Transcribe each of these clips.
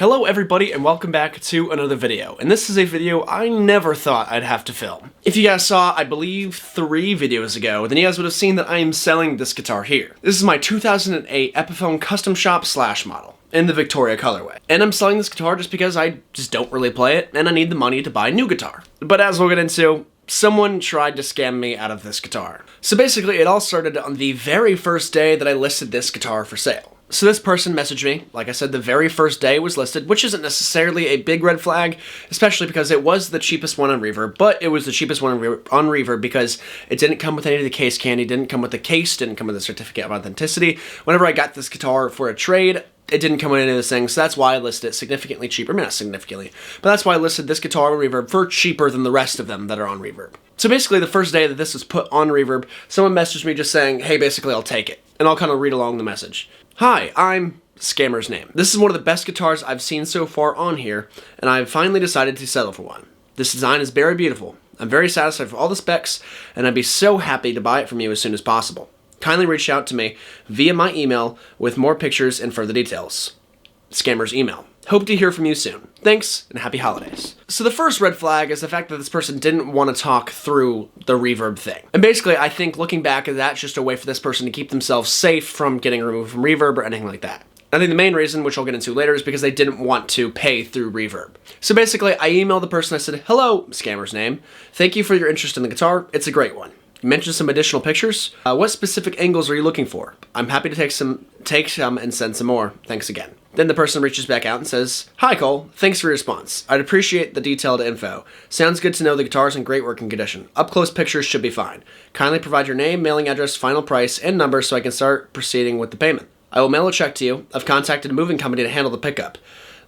Hello everybody and welcome back to another video, and this is a video I never thought I'd have to film. If you guys saw, I believe 3 videos ago, then you guys would have seen that I am selling this guitar here. This is my 2008 Epiphone Custom Shop Slash model in the Victoria colorway. And I'm selling this guitar just because I just don't really play it and I need the money to buy a new guitar. But as we'll get into, someone tried to scam me out of this guitar. So basically it all started on the very first day that I listed this guitar for sale. So this person messaged me, like I said, the very first day it was listed, which isn't necessarily a big red flag, especially because it was the cheapest one on Reverb, but it was the cheapest one on Reverb because it didn't come with any of the case candy, didn't come with the case, didn't come with a certificate of authenticity. Whenever I got this guitar for a trade, it didn't come with any of those things, so that's why I listed it significantly cheaper. I mean, not significantly, but that's why I listed this guitar on Reverb for cheaper than the rest of them that are on Reverb. So basically, the first day that this was put on Reverb, someone messaged me just saying, hey, basically, I'll take it. And I'll kind of read along the message. Hi, I'm Scammer's name. This is one of the best guitars I've seen so far on here, and I've finally decided to settle for one. This design is very beautiful. I'm very satisfied with all the specs, and I'd be so happy to buy it from you as soon as possible. Kindly reach out to me via my email with more pictures and further details. Scammer's email. Hope to hear from you soon. Thanks, and happy holidays. So the first red flag is the fact that this person didn't want to talk through the Reverb thing. And basically, I think looking back, that's just a way for this person to keep themselves safe from getting removed from Reverb or anything like that. I think the main reason, which I'll get into later, is because they didn't want to pay through Reverb. So basically, I emailed the person, I said, hello, Scammer's name. Thank you for your interest in the guitar. It's a great one. You mentioned some additional pictures. What specific angles are you looking for? I'm happy to take some and send some more. Thanks again. Then the person reaches back out and says, hi Cole, thanks for your response. I'd appreciate the detailed info. Sounds good to know the guitar's in great working condition. Up close pictures should be fine. Kindly provide your name, mailing address, final price, and number so I can start proceeding with the payment. I will mail a check to you. I've contacted a moving company to handle the pickup.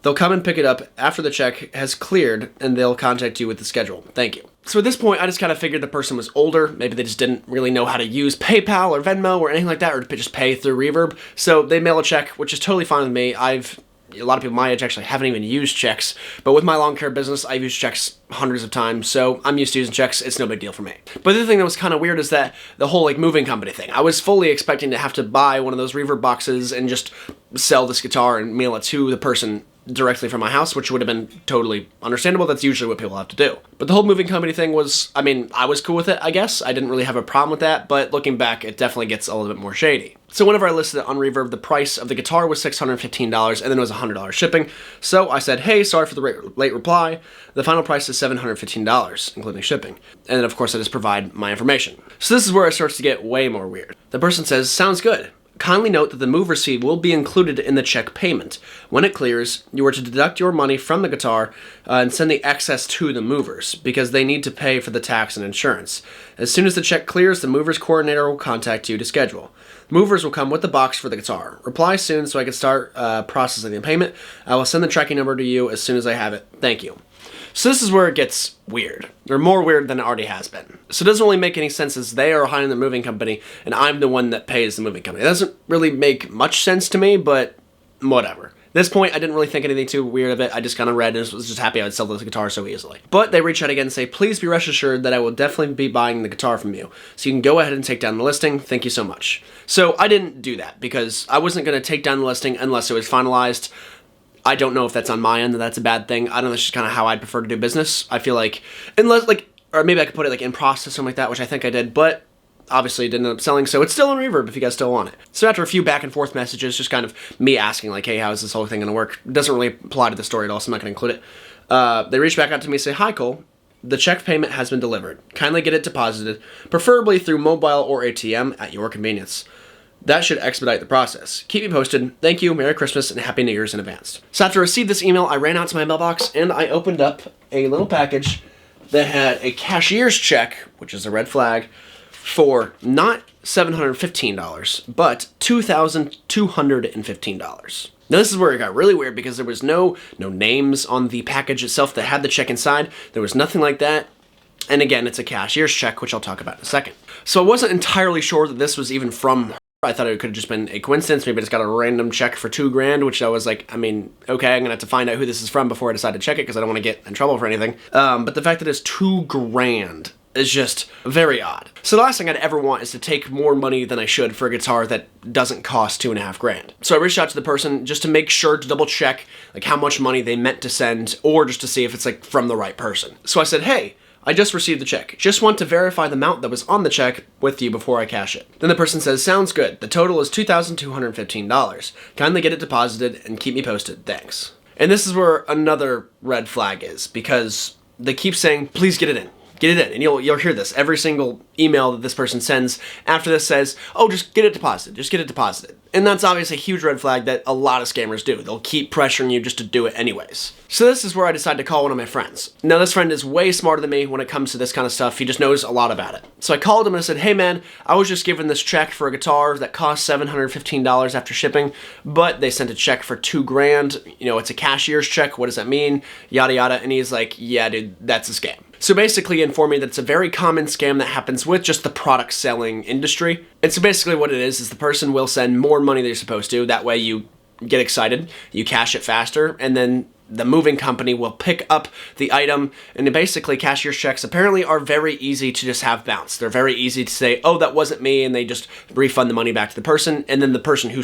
They'll come and pick it up after the check has cleared, and they'll contact you with the schedule. Thank you. So at this point, I just kind of figured the person was older. Maybe they just didn't really know how to use PayPal or Venmo or anything like that, or just pay through Reverb. So they mail a check, which is totally fine with me. A lot of people my age actually haven't even used checks, but with my lawn care business, I've used checks hundreds of times, so I'm used to using checks. It's no big deal for me. But the other thing that was kind of weird is that the whole moving company thing. I was fully expecting to have to buy one of those Reverb boxes and just sell this guitar and mail it to the person directly from my house, which would have been totally understandable. That's usually what people have to do. But the whole moving company thing was, I mean, I was cool with it, I guess. I didn't really have a problem with that, but looking back, it definitely gets a little bit more shady. So whenever I listed it on Reverb, the price of the guitar was $615, and then it was $100 shipping. So I said, hey, sorry for the late reply. The final price is $715, including shipping. And then, of course, I just provide my information. So this is where it starts to get way more weird. The person says, sounds good. Kindly note that the mover's fee will be included in the check payment. When it clears, you are to deduct your money from the guitar and send the excess to the movers, because they need to pay for the tax and insurance. As soon as the check clears, the movers coordinator will contact you to schedule. Movers will come with the box for the guitar. Reply soon so I can start processing the payment. I will send the tracking number to you as soon as I have it. Thank you. So this is where it gets weird, or more weird than it already has been. So it doesn't really make any sense as they are hiring the moving company, and I'm the one that pays the moving company. It doesn't really make much sense to me, but whatever. At this point, I didn't really think anything too weird of it. I just kind of read and was just happy I would sell this guitar so easily. But they reach out again and say, please be rest assured that I will definitely be buying the guitar from you. So you can go ahead and take down the listing. Thank you so much. So I didn't do that because I wasn't going to take down the listing unless it was finalized. I don't know if that's on my end, that that's a bad thing. I don't know, that's just kind of how I'd prefer to do business. I feel like, unless, or maybe I could put it in process or something like that, which I think I did, but obviously it didn't end up selling, so it's still on Reverb if you guys still want it. So after a few back and forth messages, just kind of me asking, hey, how is this whole thing going to work? It doesn't really apply to the story at all, so I'm not going to include it. They reach back out to me and say, hi, Cole. The check payment has been delivered. Kindly get it deposited, preferably through mobile or ATM at your convenience. That should expedite the process. Keep me posted. Thank you, Merry Christmas, and Happy New Year's in advance. So after I received this email, I ran out to my mailbox, and I opened up a little package that had a cashier's check, which is a red flag, for not $715, but $2,215. Now this is where it got really weird because there was no names on the package itself that had the check inside. There was nothing like that. And again, it's a cashier's check, which I'll talk about in a second. So I wasn't entirely sure that this was even from her. I thought it could have just been a coincidence. Maybe I just got a random check for $2,000, which I was like, I mean, okay, I'm gonna have to find out who this is from before I decide to check it because I don't want to get in trouble for anything. But the fact that it's $2,000 is just very odd. So the last thing I'd ever want is to take more money than I should for a guitar that doesn't cost $2.5 grand. So I reached out to the person just to make sure to double check like how much money they meant to send, or just to see if it's like from the right person. So I said, hey, I just received the check. Just want to verify the amount that was on the check with you before I cash it. Then the person says, sounds good. The total is $2,215. Kindly get it deposited and keep me posted. Thanks. And this is where another red flag is, because they keep saying, please get it in. Get it in. And you'll hear this. Every single email that this person sends after this says, oh, just get it deposited. Just get it deposited. And that's obviously a huge red flag that a lot of scammers do. They'll keep pressuring you just to do it anyways. So this is where I decided to call one of my friends. Now this friend is way smarter than me when it comes to this kind of stuff. He just knows a lot about it. So I called him and I said, hey man, I was just given this check for a guitar that cost $715 after shipping, but they sent a check for $2 grand. You know, it's a cashier's check. What does that mean? Yada yada. And he's like, yeah, dude, that's a scam. So basically he informed me that it's a very common scam that happens with just the product selling industry. And so basically what it is the person will send more money than you're supposed to. That way you get excited, you cash it faster, and then the moving company will pick up the item. And basically cashier's checks apparently are very easy to just have bounce. They're very easy to say, oh, that wasn't me, and they just refund the money back to the person, and then the person who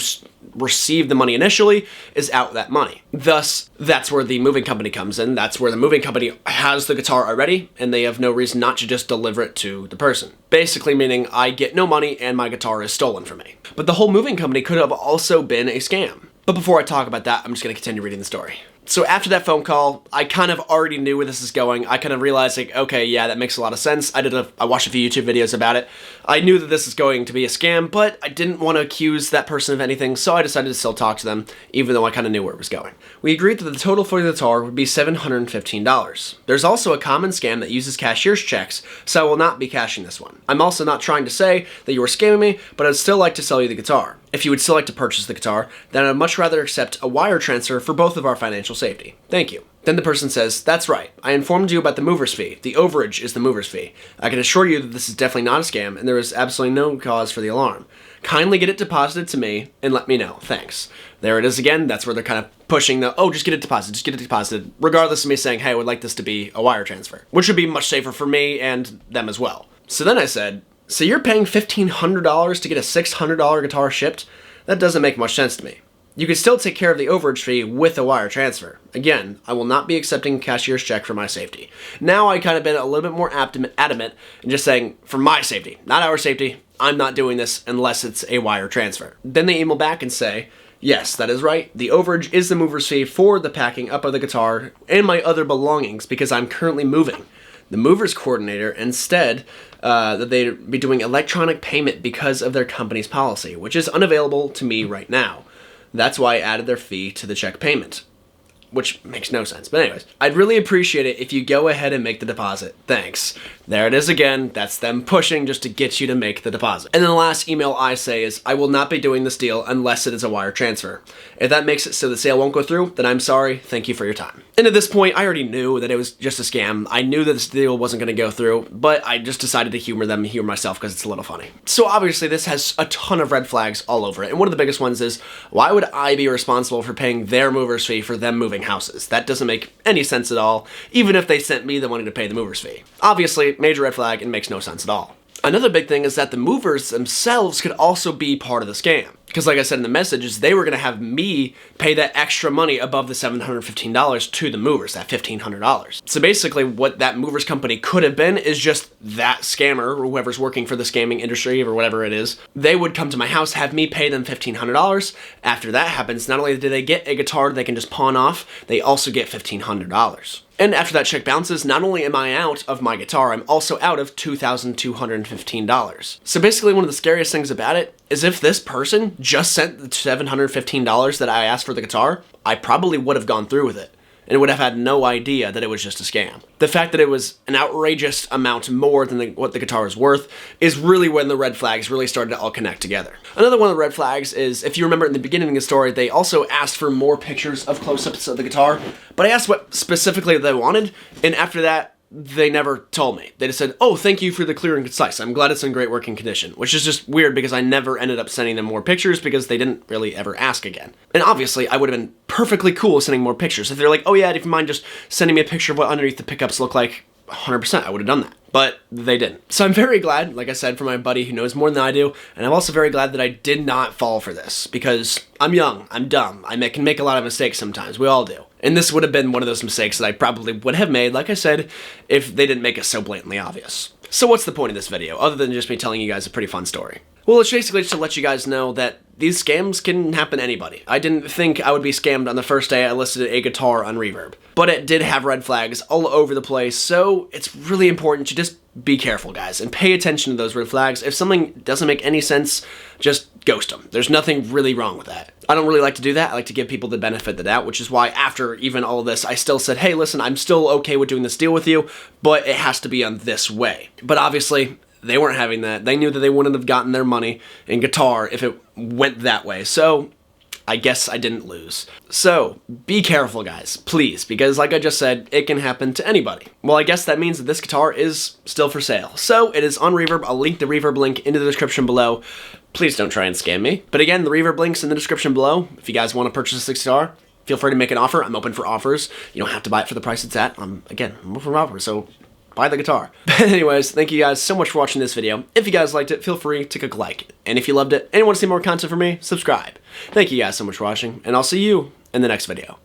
received the money initially is out that money. Thus, that's where the moving company comes in. That's where the moving company has the guitar already, and they have no reason not to just deliver it to the person. Basically meaning I get no money and my guitar is stolen from me. But the whole moving company could have also been a scam. But before I talk about that, I'm just going to continue reading the story. So after that phone call, I kind of already knew where this is going. I kind of realized, like, okay, yeah, that makes a lot of sense. I watched a few YouTube videos about it. I knew that this is going to be a scam, but I didn't want to accuse that person of anything, so I decided to still talk to them, even though I kind of knew where it was going. We agreed that the total for the guitar would be $715. There's also a common scam that uses cashier's checks, so I will not be cashing this one. I'm also not trying to say that you were scamming me, but I'd still like to sell you the guitar. If you would still like to purchase the guitar, then I'd much rather accept a wire transfer for both of our financial safety. Thank you. Then the person says, that's right. I informed you about the mover's fee. The overage is the mover's fee. I can assure you that this is definitely not a scam, and there is absolutely no cause for the alarm. Kindly get it deposited to me and let me know. Thanks. There it is again. That's where they're kind of pushing the, oh, just get it deposited, just get it deposited, regardless of me saying, hey, I would like this to be a wire transfer, which would be much safer for me and them as well. So then I said, so you're paying $1,500 to get a $600 guitar shipped? That doesn't make much sense to me. You could still take care of the overage fee with a wire transfer. Again, I will not be accepting cashier's check for my safety. Now I kind of been a little bit more adamant and just saying, for my safety, not our safety, I'm not doing this unless it's a wire transfer. Then they email back and say, yes, that is right. The overage is the mover's fee for the packing up of the guitar and my other belongings because I'm currently moving. The mover's coordinator instead that they'd be doing electronic payment because of their company's policy, which is unavailable to me right now. That's why I added their fee to the check payment, which makes no sense. But anyways, I'd really appreciate it if you go ahead and make the deposit. Thanks. There it is again. That's them pushing just to get you to make the deposit. And then the last email I say is, I will not be doing this deal unless it is a wire transfer. If that makes it so the sale won't go through, then I'm sorry. Thank you for your time. And at this point, I already knew that it was just a scam. I knew that this deal wasn't going to go through, but I just decided to humor them and humor myself because it's a little funny. So obviously this has a ton of red flags all over it. And one of the biggest ones is, why would I be responsible for paying their mover's fee for them moving houses? That doesn't make any sense at all, even if they sent me the money to pay the mover's fee. Obviously, major red flag and makes no sense at all. Another big thing is that the movers themselves could also be part of the scam. Because like I said in the messages, they were going to have me pay that extra money above the $715 to the movers, that $1,500. So basically what that movers company could have been is just that scammer, or whoever's working for the scamming industry or whatever it is. They would come to my house, have me pay them $1,500. After that happens, not only do they get a guitar they can just pawn off, they also get $1,500. And after that check bounces, not only am I out of my guitar, I'm also out of $2,215. So basically one of the scariest things about it is if this person just sent the $715 that I asked for the guitar, I probably would have gone through with it and would have had no idea that it was just a scam. The fact that it was an outrageous amount more than what the guitar is worth is really when the red flags really started to all connect together. Another one of the red flags is, if you remember in the beginning of the story, they also asked for more pictures of close-ups of the guitar, but I asked what specifically they wanted, and after that, they never told me. They just said, oh, thank you for the clear and concise. I'm glad it's in great working condition, which is just weird because I never ended up sending them more pictures because they didn't really ever ask again. And obviously, I would have been perfectly cool sending more pictures. If they're like, oh yeah, if you mind just sending me a picture of what underneath the pickups look like, 100%, I would have done that. But they didn't. So I'm very glad, like I said, for my buddy who knows more than I do, and I'm also very glad that I did not fall for this, because I'm young, I'm dumb, I can make a lot of mistakes sometimes, we all do. And this would have been one of those mistakes that I probably would have made, like I said, if they didn't make it so blatantly obvious. So what's the point of this video, other than just me telling you guys a pretty fun story? Well, it's basically just to let you guys know that these scams can happen to anybody. I didn't think I would be scammed on the first day I listed a guitar on Reverb, but it did have red flags all over the place, so it's really important to just be careful, guys, and pay attention to those red flags. If something doesn't make any sense, just ghost them. There's nothing really wrong with that. I don't really like to do that. I like to give people the benefit of the doubt, which is why after even all of this, I still said, hey, listen, I'm still okay with doing this deal with you, but it has to be on this way. But obviously, they weren't having that. They knew that they wouldn't have gotten their money in guitar if it went that way. So I guess I didn't lose. So be careful, guys, please, because like I just said, it can happen to anybody. Well, I guess that means that this guitar is still for sale. So it is on Reverb. I'll link the Reverb link into the description below. Please don't try and scam me. But again, the Reverb link's in the description below. If you guys want to purchase this guitar, feel free to make an offer. I'm open for offers. You don't have to buy it for the price it's at. Again, I'm open for offers, so buy the guitar. But anyways, thank you guys so much for watching this video. If you guys liked it, feel free to click like. And if you loved it and want to see more content from me, subscribe. Thank you guys so much for watching, and I'll see you in the next video.